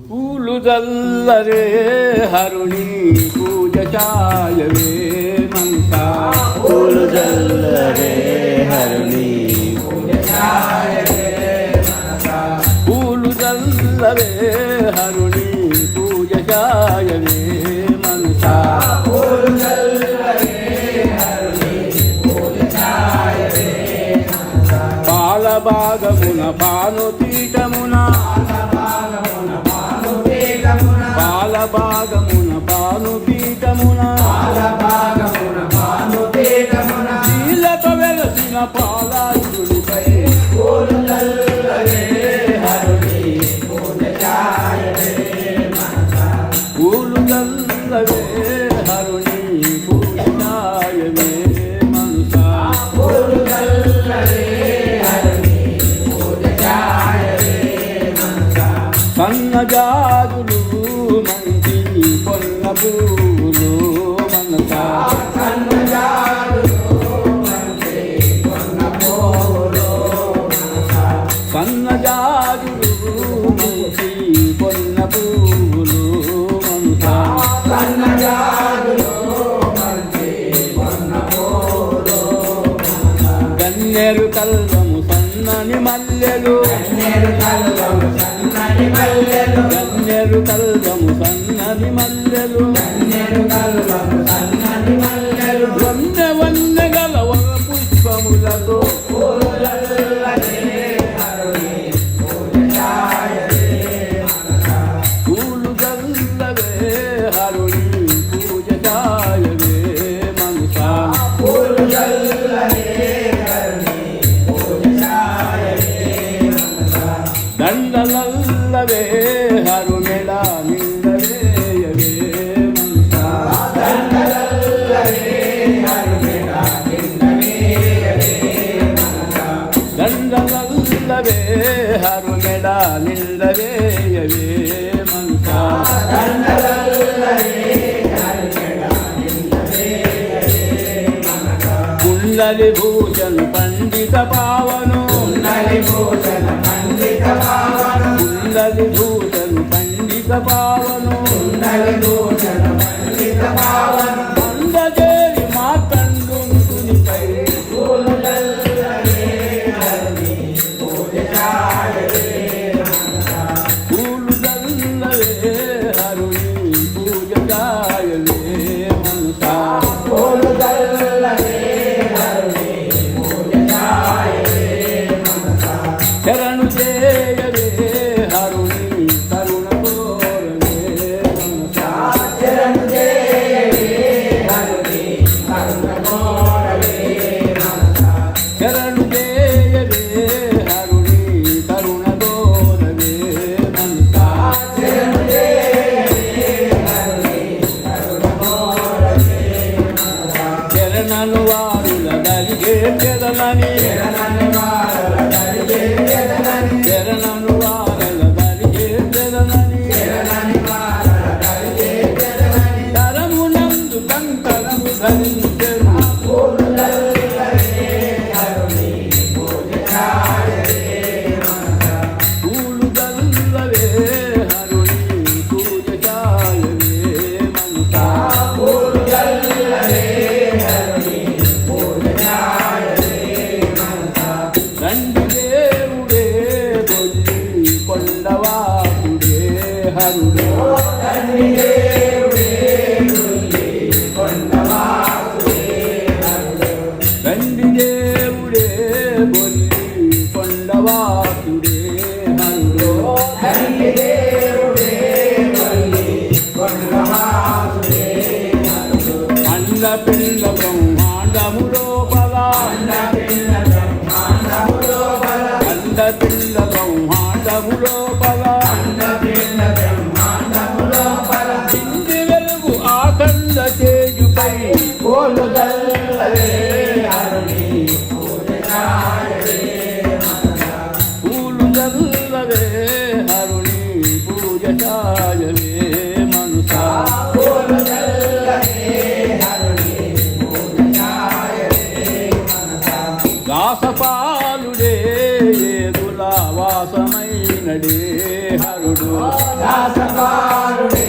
పూలు జల్లరే హరుణి పూజ చాయవే మనసా పూలు జల్లరే హరుణి పూజ చాయవే మనసా పూలు జల్లరే హరుణి పూజ చాయవే మనసా పూలు జల్లరే హరుని పూజ చాయవే మనసా పాలభాగమున పానుపీఠమున బాలభాగమున పానుపీఠమున శీలతో వెలసిన పాలాయుడిపై పూలు జల్లరే హరుని పూజ చాయవే మనసా పూలు జల్లరే హరుని పూజ చాయవే మనసా పూలు జల్లరే హరుని పూజ చాయవే మనసా సన్నజాజులు మంచి పొన్న పూలు మనసా సన్నజాజులు మంచి పొన్న పూలు మనసా సన్నజాజులు మంచి పొన్న పూలు మనసా సన్నజాజులు మంచి పొన్న పూలు మనసా గన్నేరు కల్వము సన్నని మల్లెలు గన్నేరు కల్వము సన్నని మల్లెలు గన్నేరు కల్వము సన్నని మల్లెలు గన్నేరు కల్వము సన్నని మల్లెలు వన్నె వన్నె గలవ పుష్పములతో పూలు జల్లరే హరుని పూజ చాయవే మనసా పూలు జల్లరే హరుని పూజ చాయవే మనసా పూలు జల్లరే హరుని పూజ చాయవే మనసా దండలల్లవే హరుమెళ నిందవేయవే మనసా దండలల్లవే హరుమెళ నిందవేయవే మనసా దండలల్లవే హరుమెళ నిందవేయవే మనసా దండలల్లవే హరుమెళ నిందవేయవే మనసా కుండలి భూషణ్ పండిత పావను కుండలి భూషణ పండిత పావను కుండలి భూషణ పండిత పావను కుండలి భూషణ పండిత పావను అందజేరి మార్కండునిపై పూలు జల్లరే హరుని పూజ చాయవే మనసా పూలు జల్లరే హరుని పూజ చాయవే మనసా పూలు జల్లరే హరుని పూజ చాయవే మనసా శరణు చేయవే హరుని కరుణ కోరవే మనసా శరణు చేయవే హరుని కరుణ కోరవే మనసా శరణు చేయవే హరుని కరుణ కోరవే మనసా శరణు చేయవే హరుని కరుణ కోరవే మనసా శరణను వారుల దరిగే చెదలని శరణను వారుల దరిగే చెదలని శరణను వారుల దరిగే చెదలని శరణని వారుల దరిగే చెదలని తరమునందు కంకరము ధరించెను పూలు జల్లరే హరుని పూజ చాయవే మనసా పూలు జల్లరే హరుని పూజ చాయవే మనసా పూలు జల్లరే హరుని పూజ చాయవే మనసా రండి దేవుడే బొల్లి కొండవాసుడే హరుడు రండి దేవుడే బొల్లి కొండవాసుడే హరుడు రండి దేవుడే బొల్లి కొండవాసుడే హరుడు రండి దేవుడే బొల్లి కొండవాసుడే హరుడు అండపిండ బ్రహ్మాండము లోపల అండపిండ బ్రహ్మాండము లోపల అండపిండ బ్రహ్మాండము లోపల అండపిండ బ్రహ్మాండము లోపల ఇంటి వెలుగు ఆఖండ తేజుపై పూలు జల్లరే హరుని పూజ చాయవే మనసా పూలు జల్లరే హరుని పూజ చాయవే మనసా పూలు జల్లరే హరుని పూజ చాయవే మనసా దాసపాలుడే ఏదుల వాసమైన వినడే హరుడు దాసపారుడే